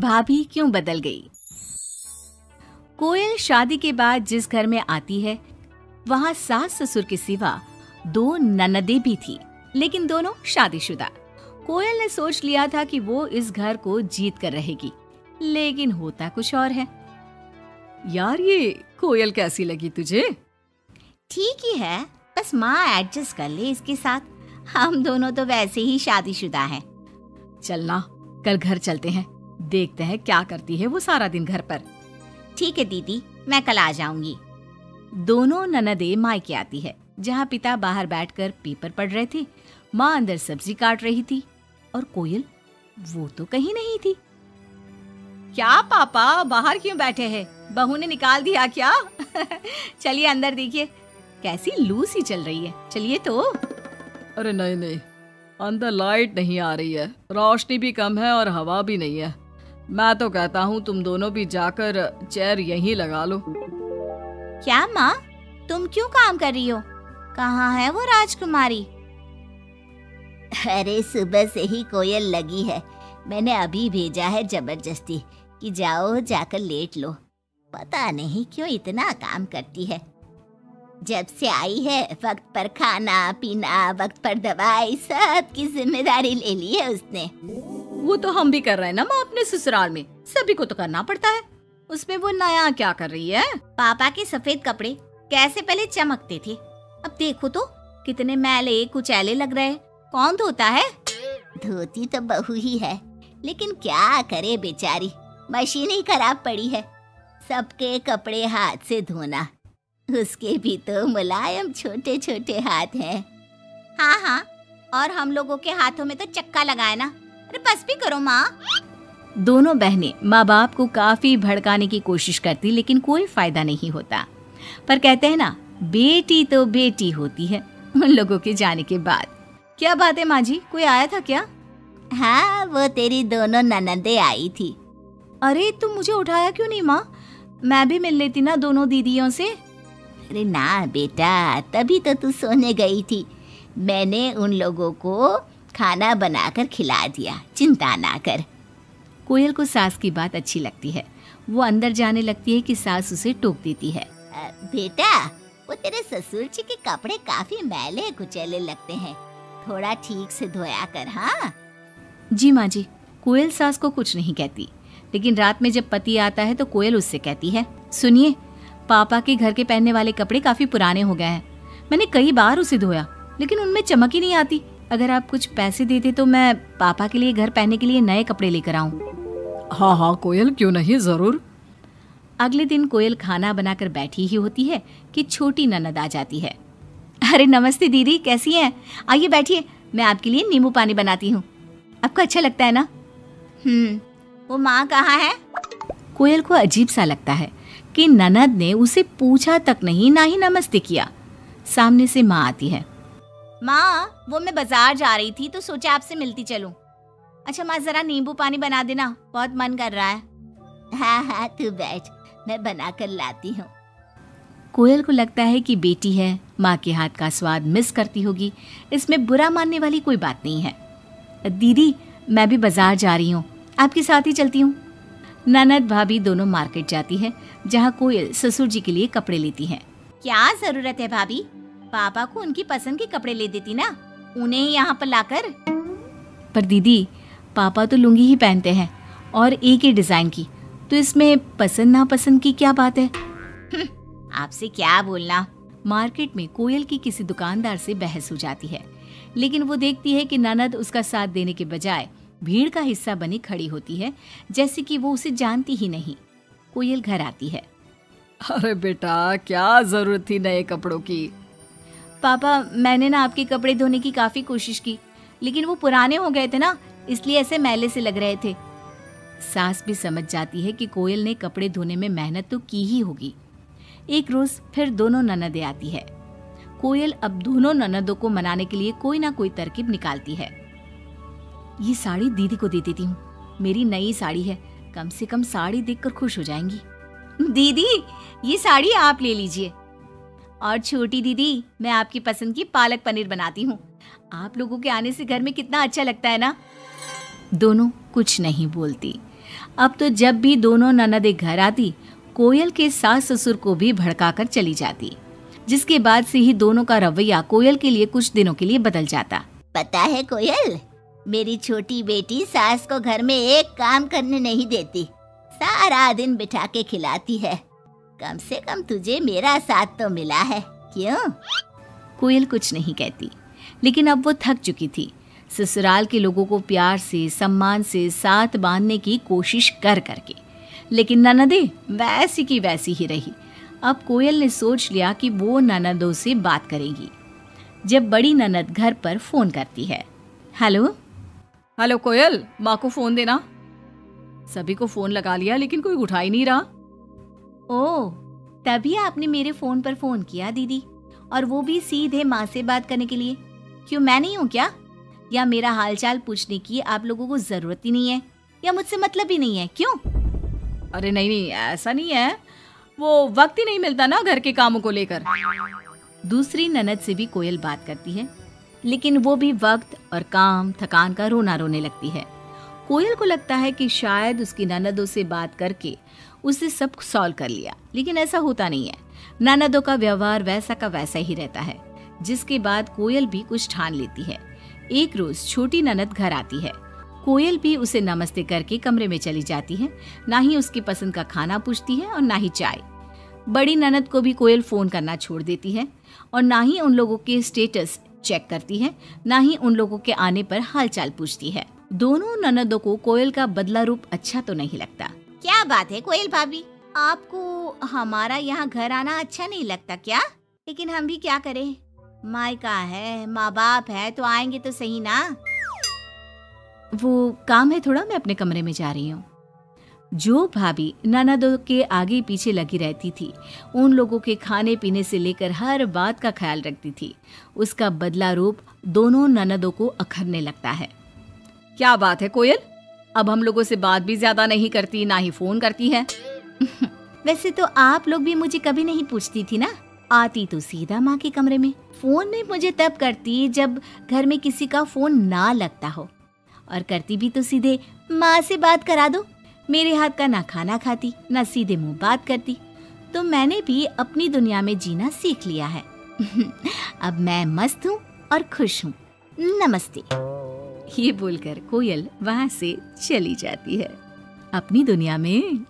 भाभी क्यों बदल गई। कोयल शादी के बाद जिस घर में आती है वहाँ सास ससुर के सिवा 2 ननदें भी थी, लेकिन दोनों शादीशुदा। कोयल ने सोच लिया था कि वो इस घर को जीत कर रहेगी, लेकिन होता कुछ और है। यार ये कोयल कैसी लगी तुझे? ठीक ही है, बस माँ एडजस्ट कर ले इसके साथ। हम दोनों तो वैसे ही शादीशुदा हैं। चलना कल घर चलते हैं, देखते हैं क्या करती है वो सारा दिन घर पर। ठीक है दीदी, मैं कल आ जाऊंगी। दोनों ननदें मायके आती है, जहाँ पिता बाहर बैठकर पेपर पढ़ रहे थे, माँ अंदर सब्जी काट रही थी और कोयल वो तो कहीं नहीं थी। क्या पापा बाहर क्यों बैठे हैं? बहू ने निकाल दिया क्या? चलिए अंदर देखिए, कैसी लू सी चल रही है। चलिए तो। अरे नहीं नहीं, अंदर लाइट नहीं आ रही है, रोशनी भी कम है और हवा भी नहीं है। मैं तो कहता हूँ तुम दोनों भी जाकर चेयर यहीं लगा लो। क्या माँ, तुम क्यों काम कर रही हो? कहाँ है वो राजकुमारी? अरे सुबह से ही कोयल लगी है, मैंने अभी भेजा है जबरदस्ती कि जाओ जाकर लेट लो। पता नहीं क्यों इतना काम करती है। जब से आई है वक्त पर खाना पीना, वक्त पर दवाई, सब की जिम्मेदारी ले ली है उसने। वो तो हम भी कर रहे हैं ना माँ, अपने ससुराल में सभी को तो करना पड़ता है। उसमें वो नया क्या कर रही है? पापा के सफेद कपड़े कैसे पहले चमकते थे, अब देखो तो कितने मैले कुचैले लग रहे। कौन धोता है? धोती तो बहू ही है, लेकिन क्या करे बेचारी, मशीन ही खराब पड़ी है। सबके कपड़े हाथ से धोना, उसके भी तो मुलायम छोटे छोटे हाथ हैं। हाँ हाँ, और हम लोगों के हाथों में तो चक्का लगाए ना। अरे बस भी करो माँ। दोनों बहनें माँ बाप को काफी भड़काने की कोशिश करती, लेकिन कोई फायदा नहीं होता। पर कहते हैं ना, बेटी तो बेटी होती है उन लोगों के जाने के बाद। क्या बात है माँ जी, कोई आया था क्या? हाँ, वो तेरी दोनों ननदें आई थी। अरे तुम मुझे उठाया क्यों नहीं माँ? मैं भी मिल लेती ना दोनों दीदियों से। अरे ना बेटा, तभी तो तू सोने गई थी। मैंने उन लोगों को खाना बनाकर खिला दिया, चिंता ना कर। कोयल को सास की बात अच्छी लगती है। वो अंदर जाने लगती है कि सास उसे टोक देती है। बेटा, वो तेरे ससुर जी के कपड़े काफी मैले कुचैले लगते हैं, थोड़ा ठीक से धोया कर। हाँ जी माँ जी। कोयल सास को कुछ नहीं कहती, लेकिन रात में जब पति आता है तो कोयल उससे कहती है, सुनिए, पापा के घर के पहनने वाले कपड़े काफी पुराने हो गए हैं। मैंने कई बार उसे धोया, लेकिन उनमें चमक ही नहीं आती। अगर आप कुछ पैसे देते तो मैं पापा के लिए घर पहनने के लिए नए कपड़े लेकर आऊं। हाँ हाँ कोयल, क्यों नहीं, जरूर। अगले दिन कोयल खाना बनाकर बैठी ही होती है कि छोटी ननद आ जाती है। अरे नमस्ते दीदी, कैसी हैं? आइए बैठिए, मैं आपके लिए नींबू पानी बनाती हूँ। आपको अच्छा लगता है ना? वो माँ कहाँ है? कोयल को अजीब सा लगता है कि ननद ने उसे पूछा तक नहीं, ना ही नमस्ते किया। सामने से माँ आती है। माँ, वो मैं बाजार जा रही थी तो सोचा आपसे मिलती चलूं। अच्छा माँ, जरा नींबू पानी बना देना, बहुत मन कर रहा है। हाँ हाँ तू बैठ, मैं बना कर लाती हूँ। कोयल को लगता है कि बेटी है, माँ के हाथ का स्वाद मिस करती होगी। इसमें बुरा मानने वाली कोई बात नहीं है। दीदी, मैं भी बाजार जा रही हूँ, आपके साथ ही चलती हूँ। ननद भाभी दोनों मार्केट जाती है, जहाँ कोयल ससुर जी के लिए कपड़े लेती है। क्या जरूरत है भाभी, पापा को उनकी पसंद के कपड़े ले देती ना, उन्हें ही यहाँ पर लाकर। पर दीदी, पापा तो लुंगी ही पहनते हैं और एक ही डिजाइन की, तो इसमें पसंद नापसंद की क्या बात है? आपसे क्या बोलना। मार्केट में कोयल की किसी दुकानदार से बहस हो जाती है, लेकिन वो देखती है कि ननद उसका साथ देने के बजाय भीड़ का हिस्सा बनी खड़ी होती है, जैसे कि वो उसे जानती ही नहीं। कोयल घर आती है। अरे बेटा, क्या जरूरत थी नए कपड़ों की? पापा, मैंने ना आपके कपड़े धोने की काफी कोशिश की, लेकिन वो पुराने हो गए थे ना, इसलिए ऐसे मैले से लग रहे थे। सास भी समझ जाती है कि कोयल ने कपड़े धोने में मेहनत तो की ही होगी। एक रोज फिर दोनों ननदें आती है। कोयल अब दोनों ननदों को मनाने के लिए कोई ना कोई तरकीब निकालती है। ये साड़ी दीदी को दे देती हूँ, मेरी नई साड़ी है, कम से कम साड़ी देखकर खुश हो जाएंगी। दीदी, ये साड़ी आप ले लीजिए। और छोटी दीदी, मैं आपकी पसंद की पालक पनीर बनाती हूँ, आप लोगों के आने से घर में कितना अच्छा लगता है ना। दोनों कुछ नहीं बोलती। अब तो जब भी दोनों ननदें घर आती, कोयल के सास ससुर को भी भड़काकर चली जाती, जिसके बाद से ही दोनों का रवैया कोयल के लिए कुछ दिनों के लिए बदल जाता। पता है कोयल, मेरी छोटी बेटी सास को घर में एक काम करने नहीं देती, सारा दिन बिठा के खिलाती है। कम से कम तुझे मेरा साथ तो मिला है, क्यों? कोयल कुछ नहीं कहती, लेकिन अब वो थक चुकी थी। ससुराल के लोगों को प्यार से सम्मान से साथ बांधने की कोशिश कर करके, लेकिन ननदें वैसी की वैसी ही रही। अब कोयल ने सोच लिया कि वो ननदों से बात करेगी। जब बड़ी ननद घर पर फोन करती है, हेलो हेलो कोयल, माँ को फोन देना। सभी को फोन लगा लिया लेकिन कोई उठा ही नहीं रहा। ओह, तभी आपने मेरे फोन पर फोन किया दीदी, और वो भी सीधे माँ से बात करने के लिए। क्यों, मैं नहीं हूँ क्या? या मेरा हालचाल पूछने की आप लोगों को जरूरत ही नहीं है, या मुझसे मतलब ही नहीं है? क्यों? अरे नहीं नहीं, ऐसा नहीं है, वो वक्त ही नहीं मिलता ना घर के कामों को लेकर। दूसरी ननद से भी कोयल बात करती है, लेकिन वो भी वक्त और काम थकान का रोना रोने लगती है। कोयल को लगता है कि शायद उसकी ननदों से बात करके उससे सब सॉल्व कर लिया, लेकिन ऐसा होता नहीं है। ननदों का व्यवहार वैसा का वैसा ही रहता है, जिसके बाद कोयल भी कुछ ठान लेती है। एक रोज छोटी ननद घर आती है। कोयल भी उसे नमस्ते करके कमरे में चली जाती है। ना ही उसकी पसंद का खाना पूछती है और ना ही चाय। बड़ी ननद को भी कोयल फोन करना छोड़ देती है, और ना ही उन लोगों के स्टेटस चेक करती है, ना ही उन लोगों के आने पर हालचाल पूछती है। दोनों ननदों को कोयल का बदला रूप अच्छा तो नहीं लगता। क्या बात है कोयल भाभी, आपको हमारा यहाँ घर आना अच्छा नहीं लगता क्या? लेकिन हम भी क्या करें, मायका है, माँ बाप है, तो आएंगे तो सही ना। वो काम है थोड़ा, मैं अपने कमरे में जा रही हूँ। जो भाभी ननदों के आगे पीछे लगी रहती थी, उन लोगों के खाने पीने से लेकर हर बात का ख्याल रखती थी, उसका बदला रूप दोनों ननदों को अखरने लगता है। क्या बात है कोयल, अब हम लोगों से बात भी ज्यादा नहीं करती, ना ही फोन करती है। वैसे तो आप लोग भी मुझे कभी नहीं पूछती थी ना, आती तो सीधा माँ के कमरे में। फोन में मुझे तब करती जब घर में किसी का फोन ना लगता हो, और करती भी तो सीधे माँ से बात करा दो। मेरे हाथ का ना खाना खाती, ना सीधे मुंह बात करती। तो मैंने भी अपनी दुनिया में जीना सीख लिया है। अब मैं मस्त हूँ और खुश हूँ। नमस्ते। ये बोलकर कोयल वहां से चली जाती है अपनी दुनिया में।